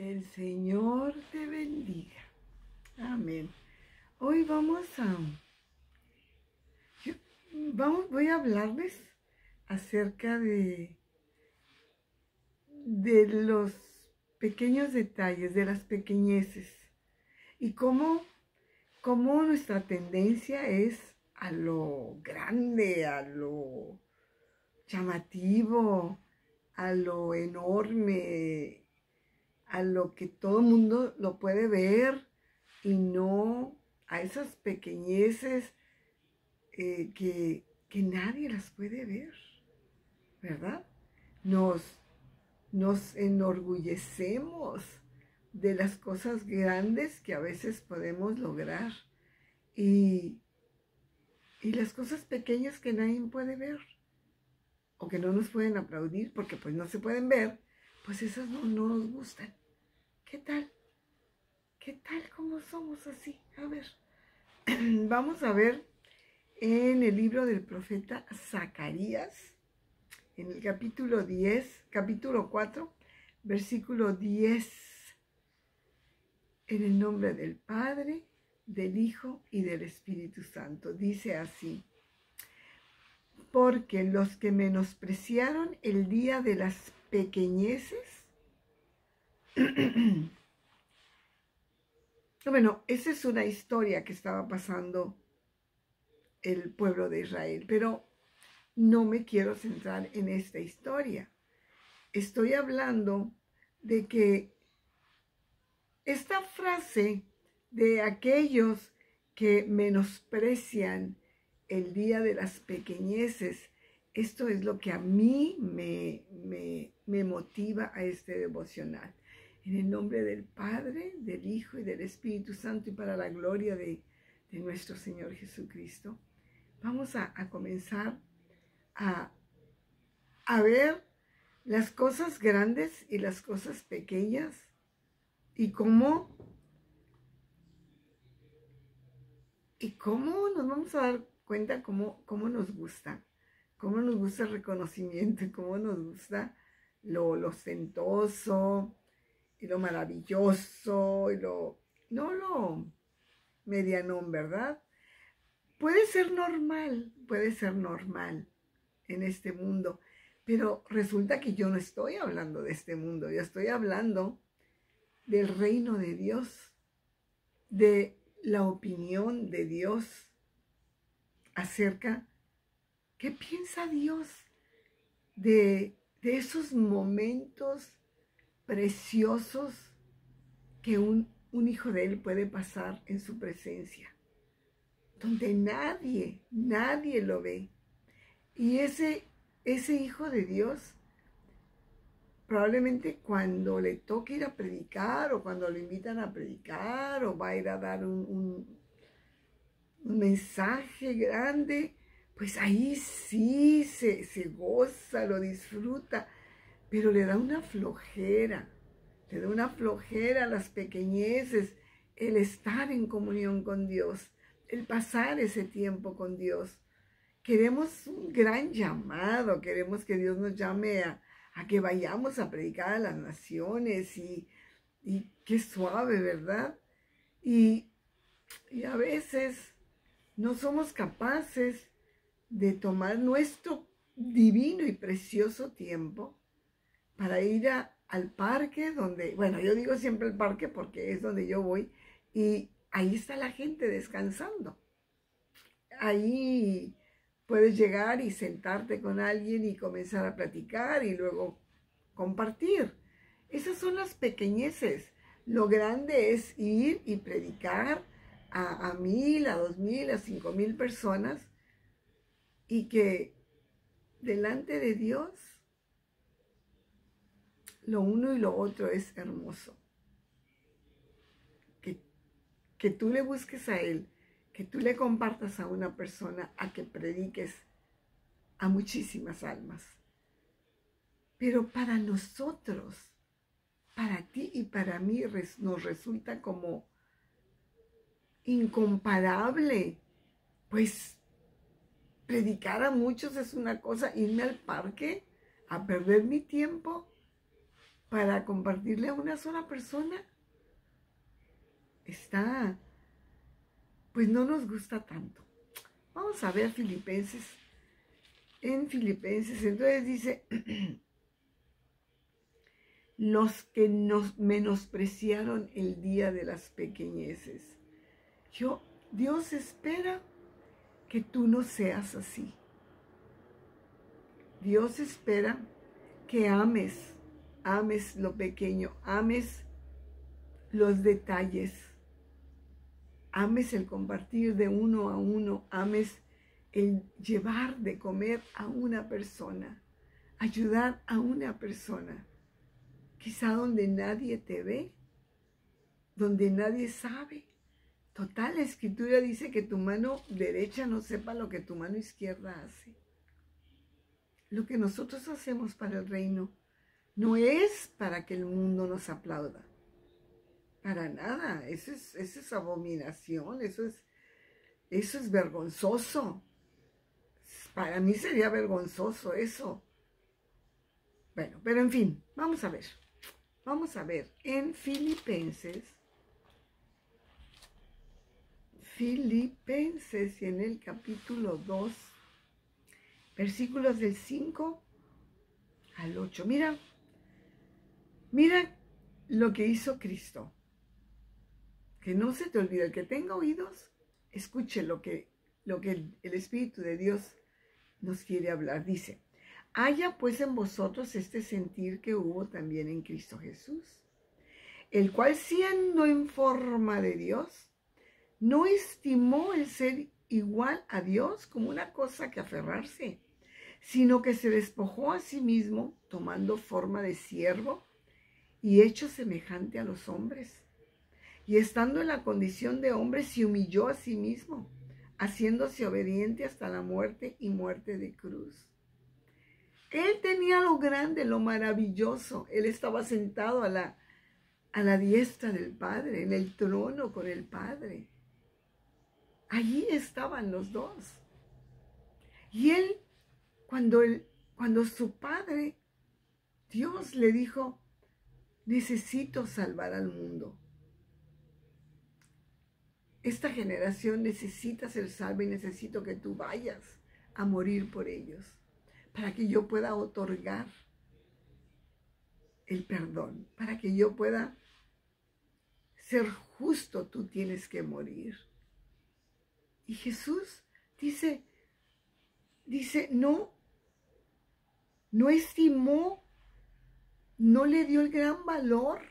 El Señor te bendiga. Amén. Hoy voy a hablarles acerca de los pequeños detalles, de las pequeñeces y cómo nuestra tendencia es a lo grande, a lo llamativo, a lo enorme, a lo que todo el mundo lo puede ver y no a esas pequeñeces que nadie las puede ver, ¿verdad? Nos enorgullecemos de las cosas grandes que a veces podemos lograr y las cosas pequeñas que nadie puede ver o que no nos pueden aplaudir porque pues no se pueden ver, pues esas no nos gustan. ¿Qué tal? ¿Qué tal cómo somos así? A ver, vamos a ver en el libro del profeta Zacarías, en el capítulo 4, versículo 10, en el nombre del Padre, del Hijo y del Espíritu Santo. Dice así: porque los que menospreciaron el día de las pequeñeces, bueno, esa es una historia que estaba pasando el pueblo de Israel, pero no me quiero centrar en esta historia. Estoy hablando de que esta frase de aquellos que menosprecian el día de las pequeñeces, esto es lo que a mí me motiva a este devocional. En el nombre del Padre, del Hijo y del Espíritu Santo y para la gloria de nuestro Señor Jesucristo, vamos a comenzar a ver las cosas grandes y las cosas pequeñas y cómo nos vamos a dar cuenta cómo nos gusta el reconocimiento y cómo nos gusta lo ostentoso y lo maravilloso y no lo medianón, ¿verdad? Puede ser normal en este mundo, pero resulta que yo no estoy hablando de este mundo, yo estoy hablando del reino de Dios, de la opinión de Dios acerca qué piensa Dios de esos momentos preciosos que un hijo de Él puede pasar en su presencia, donde nadie lo ve. Y ese hijo de Dios, probablemente cuando le toque ir a predicar o cuando lo invitan a predicar o va a ir a dar un mensaje grande, pues ahí sí se goza, lo disfruta, pero le da una flojera a las pequeñeces, el estar en comunión con Dios, el pasar ese tiempo con Dios. Queremos un gran llamado, queremos que Dios nos llame a que vayamos a predicar a las naciones y qué suave, ¿verdad? Y a veces no somos capaces de tomar nuestro divino y precioso tiempo para ir al parque donde, bueno, yo digo siempre el parque porque es donde yo voy y ahí está la gente descansando. Ahí puedes llegar y sentarte con alguien y comenzar a platicar y luego compartir. Esas son las pequeñeces. Lo grande es ir y predicar a 1,000, a 2,000, a 5,000 personas y que delante de Dios lo uno y lo otro es hermoso. Que tú le busques a Él, que tú le compartas a una persona, a que prediques a muchísimas almas. Pero para nosotros, para ti y para mí nos resulta como incomparable, pues predicar a muchos es una cosa, irme al parque a perder mi tiempo para compartirle a una sola persona, pues no nos gusta tanto. Vamos a ver Filipenses. En Filipenses, entonces dice, los que nos menospreciaron el día de las pequeñeces. Dios espera que tú no seas así. Dios espera que ames lo pequeño, ames los detalles, ames el compartir de uno a uno, ames el llevar de comer a una persona, ayudar a una persona, quizá donde nadie te ve, donde nadie sabe. Total, la Escritura dice que tu mano derecha no sepa lo que tu mano izquierda hace. Lo que nosotros hacemos para el reino no es para que el mundo nos aplauda. Para nada, eso es abominación, eso es vergonzoso. Para mí sería vergonzoso eso. Bueno, pero en fin, vamos a ver, en Filipenses, y en el capítulo 2, versículos del 5 al 8. Mira lo que hizo Cristo. Que no se te olvide, el que tenga oídos, escuche lo que el Espíritu de Dios nos quiere hablar. Dice, haya pues en vosotros este sentir que hubo también en Cristo Jesús, el cual siendo en forma de Dios, no estimó el ser igual a Dios como una cosa que aferrarse, sino que se despojó a sí mismo, tomando forma de siervo y hecho semejante a los hombres. Y estando en la condición de hombre, se humilló a sí mismo, haciéndose obediente hasta la muerte y muerte de cruz. Él tenía lo grande, lo maravilloso. Él estaba sentado a la diestra del Padre, en el trono con el Padre. Allí estaban los dos. Y él, cuando su Padre, Dios le dijo, necesito salvar al mundo. Esta generación necesita ser salva y necesito que tú vayas a morir por ellos para que yo pueda otorgar el perdón, para que yo pueda ser justo, tú tienes que morir. Y Jesús dice, no estimó, no le dio el gran valor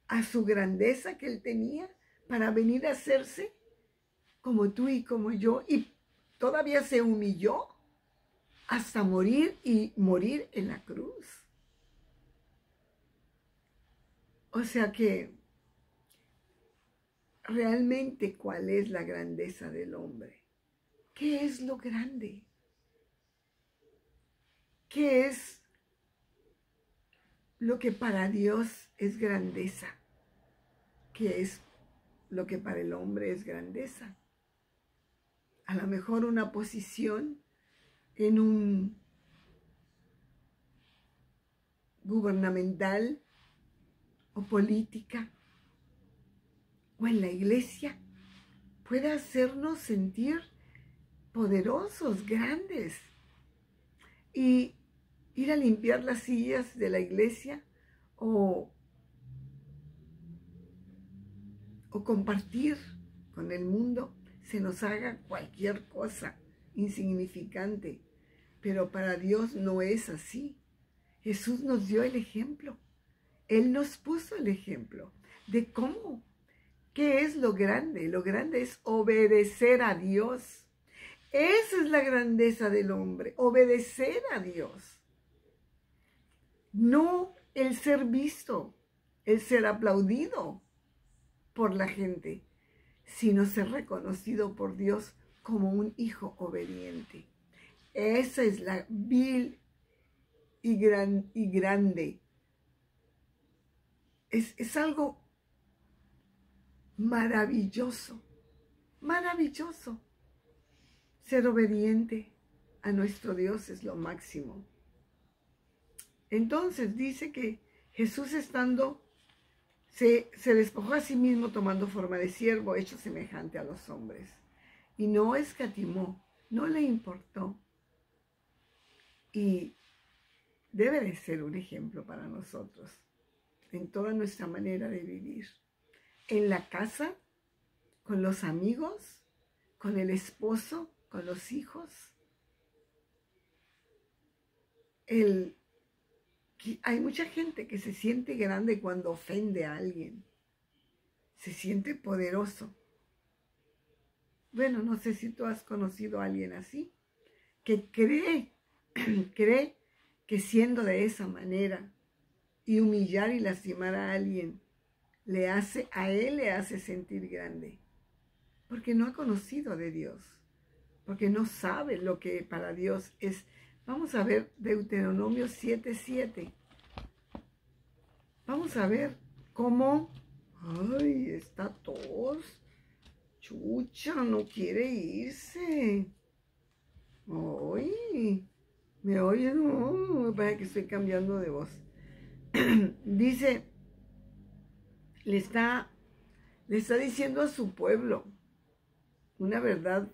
a su grandeza que él tenía para venir a hacerse como tú y como yo, y todavía se humilló hasta morir y morir en la cruz. O sea que realmente, ¿cuál es la grandeza del hombre? ¿Qué es lo grande? ¿Qué es lo que para Dios es grandeza? ¿Qué es lo que para el hombre es grandeza? A lo mejor una posición en un gubernamental o política o en la iglesia puede hacernos sentir poderosos, grandes, y ir a limpiar las sillas de la iglesia o compartir con el mundo se nos haga cualquier cosa insignificante, pero para Dios no es así. Jesús nos dio el ejemplo, Él nos puso el ejemplo de cómo, qué es lo grande. Lo grande es obedecer a Dios. Esa es la grandeza del hombre, obedecer a Dios. No el ser visto, el ser aplaudido por la gente, sino ser reconocido por Dios como un hijo obediente. Esa es la vil y grande. Es algo maravilloso, maravilloso. Ser obediente a nuestro Dios es lo máximo. Entonces dice que Jesús se despojó a sí mismo tomando forma de siervo, hecho semejante a los hombres. Y no escatimó, no le importó. Y debe de ser un ejemplo para nosotros en toda nuestra manera de vivir. En la casa, con los amigos, con el esposo, con los hijos. Hay mucha gente que se siente grande cuando ofende a alguien. Se siente poderoso. Bueno, no sé si tú has conocido a alguien así, que cree que siendo de esa manera y humillar y lastimar a alguien, a él le hace sentir grande. Porque no ha conocido de Dios. Porque no sabe lo que para Dios es. Vamos a ver Deuteronomio 7:7. Vamos a ver cómo... Ay, esta tos. Chucha, no quiere irse. Ay, ¿me oye? No, me parece que estoy cambiando de voz. Dice, le está diciendo a su pueblo una verdad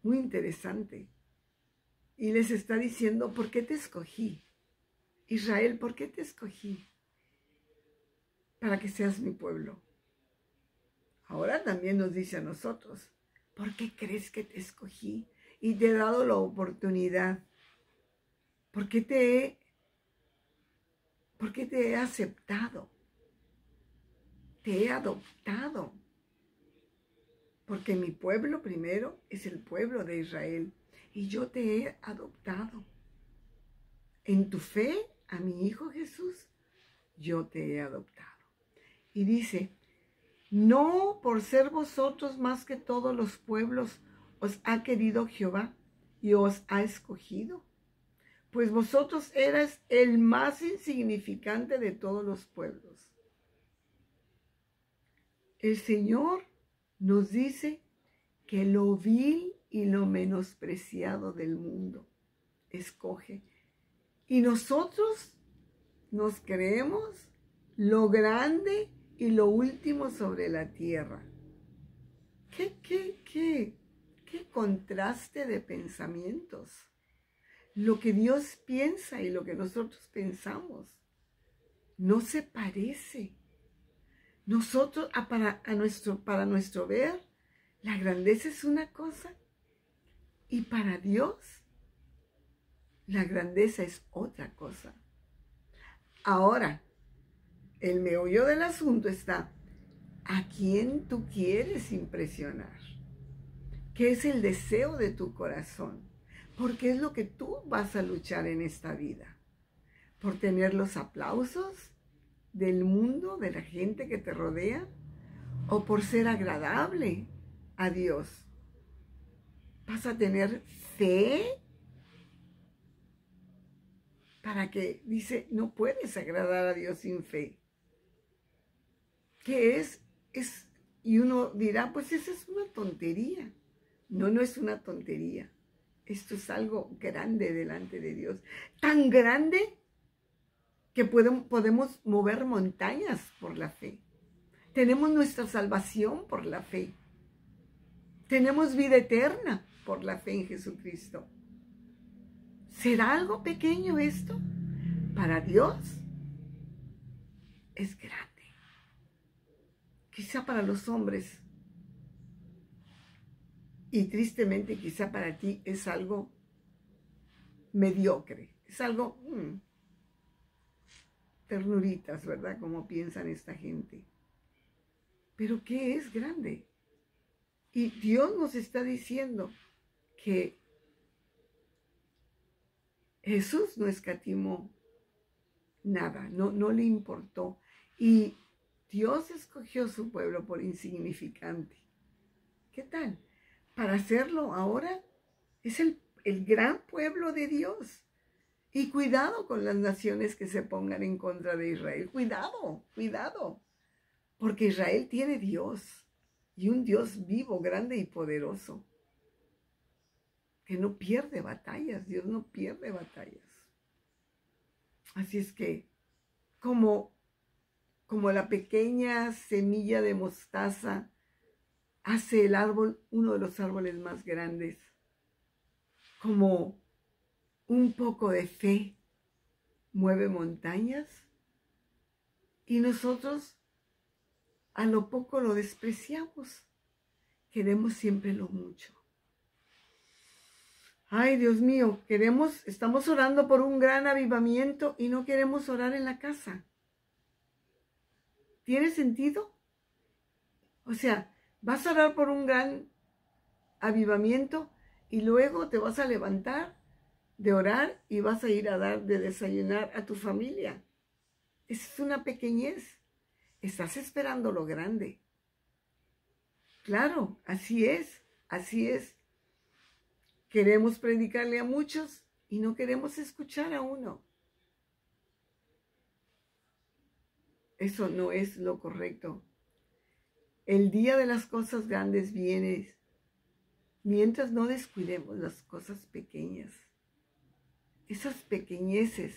muy interesante. Y les está diciendo, ¿por qué te escogí? Israel, ¿por qué te escogí? Para que seas mi pueblo. Ahora también nos dice a nosotros, ¿por qué crees que te escogí? Y te he dado la oportunidad. ¿Por qué te he aceptado? Te he adoptado. Porque mi pueblo primero es el pueblo de Israel. Y yo te he adoptado. En tu fe a mi Hijo Jesús, yo te he adoptado. Y dice, no por ser vosotros más que todos los pueblos os ha querido Jehová y os ha escogido. Pues vosotros eras el más insignificante de todos los pueblos. El Señor nos dice que lo vil y lo menospreciado del mundo escoge. Y nosotros nos creemos lo grande y lo último sobre la tierra. ¿Qué contraste de pensamientos? Lo que Dios piensa y lo que nosotros pensamos no se parece. Nosotros, para nuestro ver, la grandeza es una cosa y para Dios la grandeza es otra cosa. Ahora, el meollo del asunto está, ¿a quién tú quieres impresionar? ¿Qué es el deseo de tu corazón? Porque es lo que tú vas a luchar en esta vida. ¿Por tener los aplausos del mundo, de la gente que te rodea? ¿O por ser agradable a Dios? ¿Vas a tener fe? Para que, dice, no puedes agradar a Dios sin fe. ¿Qué es? Y uno dirá, pues esa es una tontería. No, no es una tontería. Esto es algo grande delante de Dios. Tan grande que podemos mover montañas por la fe. Tenemos nuestra salvación por la fe. Tenemos vida eterna por la fe en Jesucristo. ¿Será algo pequeño esto? Para Dios es grande. Quizá para los hombres, y tristemente quizá para ti, es algo mediocre. Es algo ternuritas, ¿verdad? Como piensan esta gente. Pero ¿qué es grande? Y Dios nos está diciendo que Jesús no escatimó nada, no le importó. Y Dios escogió su pueblo por insignificante. ¿Qué tal? Para hacerlo ahora es el gran pueblo de Dios. Y cuidado con las naciones que se pongan en contra de Israel. Cuidado, cuidado. Porque Israel tiene Dios. Y un Dios vivo, grande y poderoso. Que no pierde batallas. Dios no pierde batallas. Así es que, como la pequeña semilla de mostaza hace el árbol uno de los árboles más grandes, como un poco de fe mueve montañas, y nosotros a lo poco lo despreciamos, queremos siempre lo mucho. Ay, Dios mío, estamos orando por un gran avivamiento y no queremos orar en la casa. ¿Tiene sentido? O sea, vas a orar por un gran avivamiento y luego te vas a levantar de orar y vas a ir a dar de desayunar a tu familia. Es una pequeñez. Estás esperando lo grande. Claro, así es, así es. Queremos predicarle a muchos y no queremos escuchar a uno. Eso no es lo correcto. El día de las cosas grandes viene mientras no descuidemos las cosas pequeñas. Esas pequeñeces,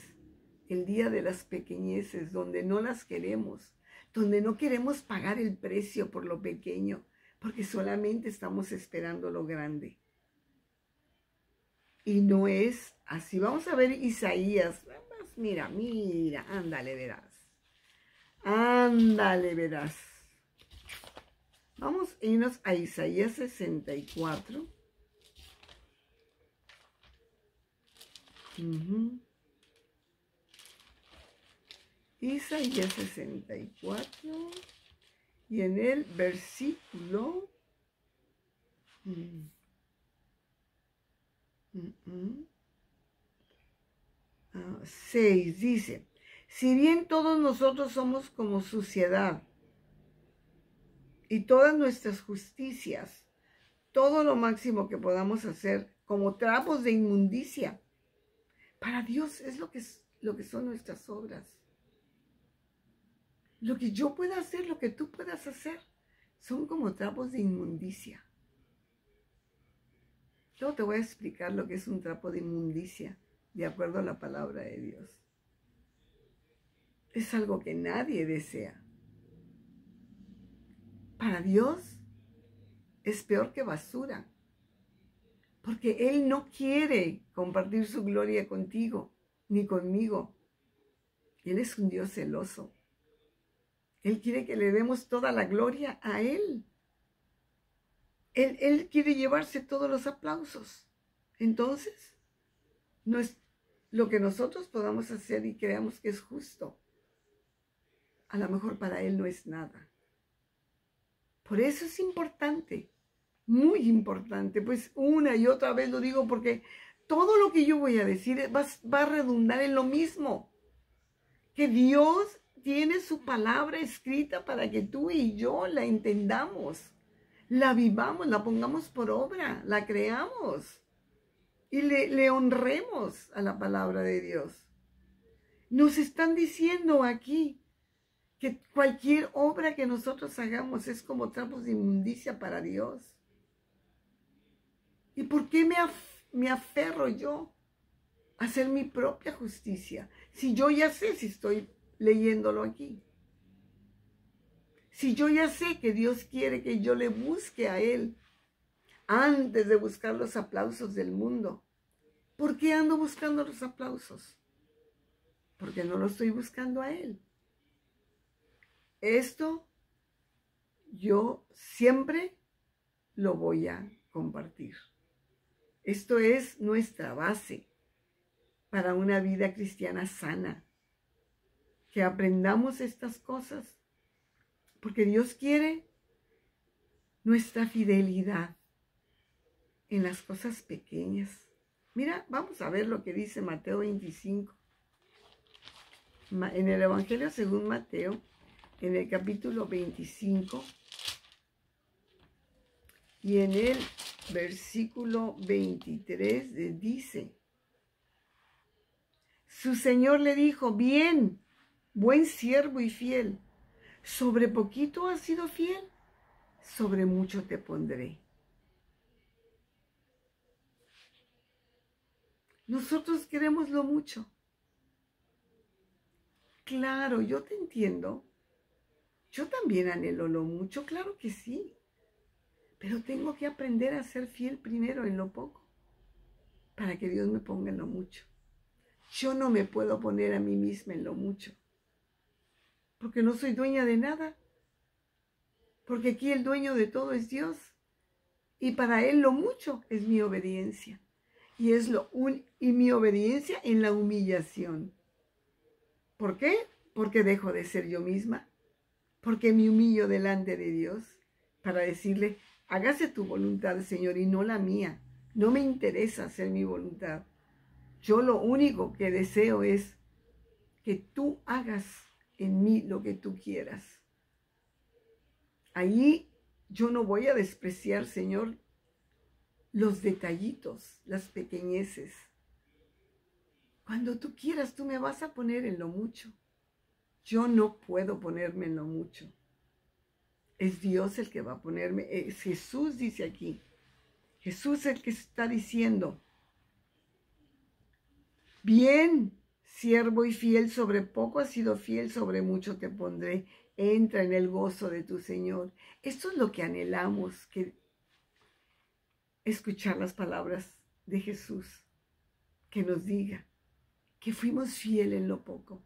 el día de las pequeñeces, donde no las queremos, donde no queremos pagar el precio por lo pequeño, porque solamente estamos esperando lo grande. Y no es así. Vamos a ver Isaías. Mira, ándale, verás. Ándale, verás. Vamos a irnos a Isaías 64. Isaías 64. Y en el versículo 6 dice: si bien todos nosotros somos como suciedad, y todas nuestras justicias, todo lo máximo que podamos hacer, como trapos de inmundicia, para Dios es lo que son nuestras obras. Lo que yo pueda hacer, lo que tú puedas hacer, son como trapos de inmundicia. Yo te voy a explicar lo que es un trapo de inmundicia, de acuerdo a la palabra de Dios. Es algo que nadie desea. Para Dios es peor que basura, porque Él no quiere compartir su gloria contigo, ni conmigo. Él es un Dios celoso. Él quiere que le demos toda la gloria a Él. Él quiere llevarse todos los aplausos. Entonces, no es lo que nosotros podamos hacer y creamos que es justo. A lo mejor para Él no es nada. Por eso es importante, muy importante, pues una y otra vez lo digo porque todo lo que yo voy a decir va a redundar en lo mismo. Que Dios tiene su palabra escrita para que tú y yo la entendamos, la vivamos, la pongamos por obra, la creamos y le honremos a la palabra de Dios. Nos están diciendo aquí que cualquier obra que nosotros hagamos es como trapos de inmundicia para Dios. ¿Y por qué me aferro yo a hacer mi propia justicia? Si yo ya sé, si estoy leyéndolo aquí. Si yo ya sé que Dios quiere que yo le busque a Él antes de buscar los aplausos del mundo, ¿por qué ando buscando los aplausos? Porque no lo estoy buscando a Él. Esto yo siempre lo voy a compartir. Esto es nuestra base para una vida cristiana sana. Que aprendamos estas cosas, porque Dios quiere nuestra fidelidad en las cosas pequeñas. Mira, vamos a ver lo que dice Mateo 25. En el Evangelio según Mateo, en el capítulo 25, y en el versículo 23 dice: su Señor le dijo: bien, buen siervo y fiel, sobre poquito has sido fiel, sobre mucho te pondré. Nosotros queremos lo mucho. claro, yo te entiendo. Yo también anhelo lo mucho, claro que sí. Pero tengo que aprender a ser fiel primero en lo poco, para que Dios me ponga en lo mucho. Yo no me puedo poner a mí misma en lo mucho, porque no soy dueña de nada, porque aquí el dueño de todo es Dios, y para Él lo mucho es mi obediencia, y mi obediencia en la humillación. ¿Por qué? Porque dejo de ser yo misma, porque me humillo delante de Dios para decirle, hágase tu voluntad, Señor, y no la mía. No me interesa hacer mi voluntad. Yo lo único que deseo es que tú hagas en mí lo que tú quieras. Ahí yo no voy a despreciar, Señor, los detallitos, las pequeñeces. Cuando tú quieras, tú me vas a poner en lo mucho. Yo no puedo ponerme en lo mucho. Es Dios el que va a ponerme. Es Jesús, dice aquí. Jesús es el que está diciendo, bien, siervo y fiel, sobre poco has sido fiel, sobre mucho te pondré. Entra en el gozo de tu Señor. Esto es lo que anhelamos, que escuchar las palabras de Jesús, que nos diga que fuimos fieles en lo poco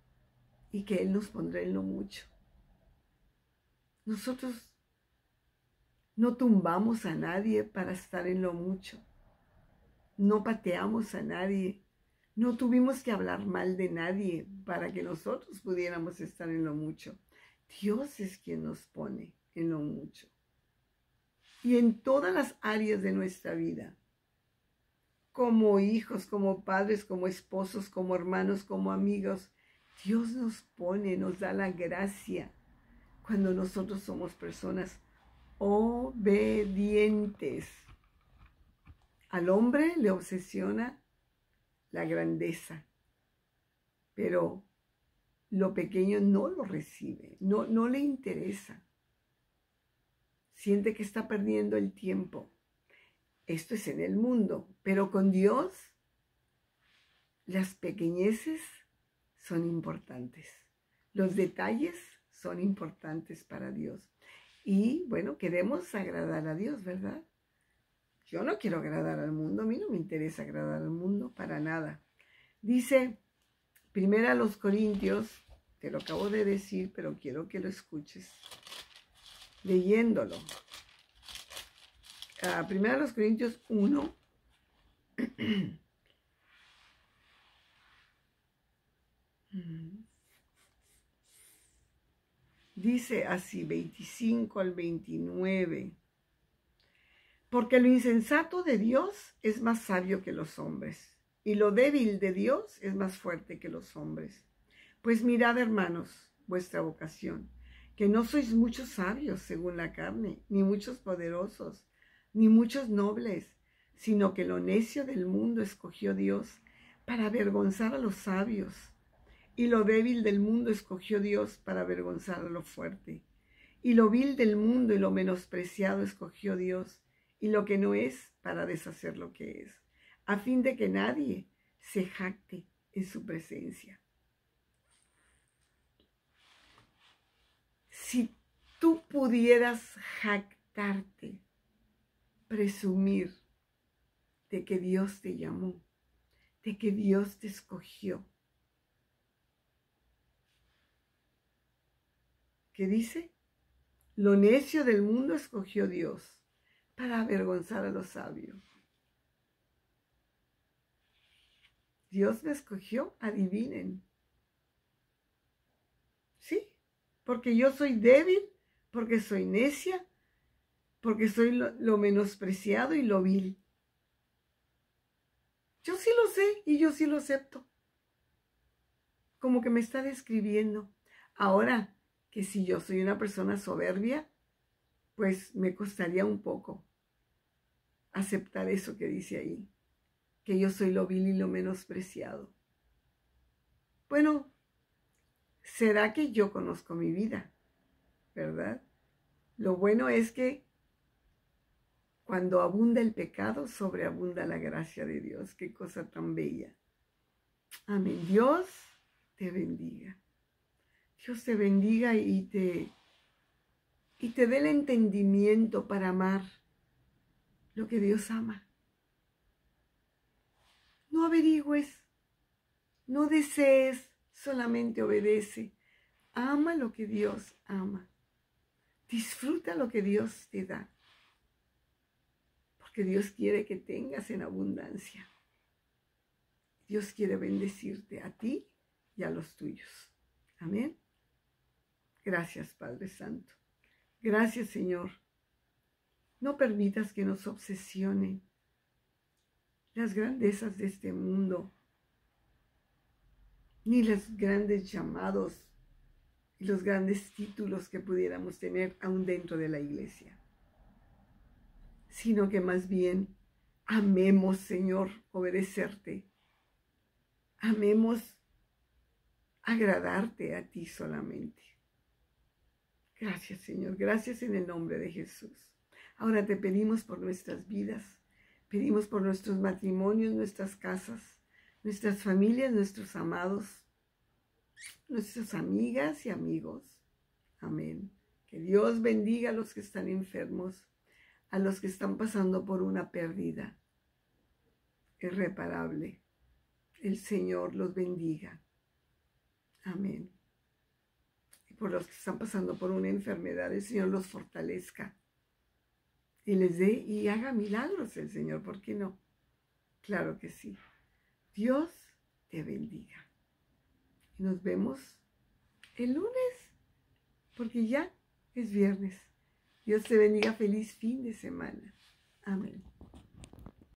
y que Él nos pondrá en lo mucho. Nosotros no tumbamos a nadie para estar en lo mucho. No pateamos a nadie. No tuvimos que hablar mal de nadie para que nosotros pudiéramos estar en lo mucho. Dios es quien nos pone en lo mucho. Y en todas las áreas de nuestra vida, como hijos, como padres, como esposos, como hermanos, como amigos, Dios nos pone, nos da la gracia cuando nosotros somos personas obedientes. Al hombre le obsesiona la grandeza, pero lo pequeño no lo recibe, no le interesa. Siente que está perdiendo el tiempo. Esto es en el mundo, pero con Dios las pequeñeces son importantes. Los detalles son importantes para Dios. Y bueno, queremos agradar a Dios, ¿verdad? Yo no quiero agradar al mundo, a mí no me interesa agradar al mundo para nada. Dice, Primera a los Corintios, te lo acabo de decir, pero quiero que lo escuches, leyéndolo. Primera a los Corintios 1, dice así, 25 al 29. Porque lo insensato de Dios es más sabio que los hombres, y lo débil de Dios es más fuerte que los hombres. Pues mirad, hermanos, vuestra vocación, que no sois muchos sabios según la carne, ni muchos poderosos, ni muchos nobles, sino que lo necio del mundo escogió Dios para avergonzar a los sabios, y lo débil del mundo escogió Dios para avergonzar a lo fuerte, y lo vil del mundo y lo menospreciado escogió Dios, y lo que no es para deshacer lo que es, a fin de que nadie se jacte en su presencia. Si tú pudieras jactarte, presumir de que Dios te llamó, de que Dios te escogió, ¿qué dice? Lo necio del mundo escogió Dios para avergonzar a los sabios. Dios me escogió, adivinen. ¿Sí? Porque yo soy débil, porque soy necia, porque soy lo menospreciado y lo vil. Yo sí lo sé y yo sí lo acepto. Como que me está describiendo. Ahora, que si yo soy una persona soberbia, pues me costaría un poco aceptar eso que dice ahí, que yo soy lo vil y lo menospreciado. Bueno, será que yo conozco mi vida, ¿verdad? Lo bueno es que cuando abunda el pecado, sobreabunda la gracia de Dios. Qué cosa tan bella. Amén. Dios te bendiga. Dios te bendiga y te dé el entendimiento para amar lo que Dios ama. No averigües, no desees, solamente obedece. Ama lo que Dios ama. Disfruta lo que Dios te da. Porque Dios quiere que tengas en abundancia. Dios quiere bendecirte a ti y a los tuyos. Amén. Gracias, Padre Santo. Gracias, Señor. No permitas que nos obsesionen las grandezas de este mundo, ni los grandes llamados y los grandes títulos que pudiéramos tener aún dentro de la iglesia, sino que más bien amemos, Señor, obedecerte. Amemos agradarte a ti solamente. Gracias, Señor. Gracias en el nombre de Jesús. Ahora te pedimos por nuestras vidas. Pedimos por nuestros matrimonios, nuestras casas, nuestras familias, nuestros amados, nuestras amigas y amigos. Amén. Que Dios bendiga a los que están enfermos, a los que están pasando por una pérdida irreparable. El Señor los bendiga. Amén. Y por los que están pasando por una enfermedad, el Señor los fortalezca. Y les dé y haga milagros el Señor. ¿Por qué no? Claro que sí. Dios te bendiga. Y nos vemos el lunes, porque ya es viernes. Dios te bendiga. Feliz fin de semana. Amén.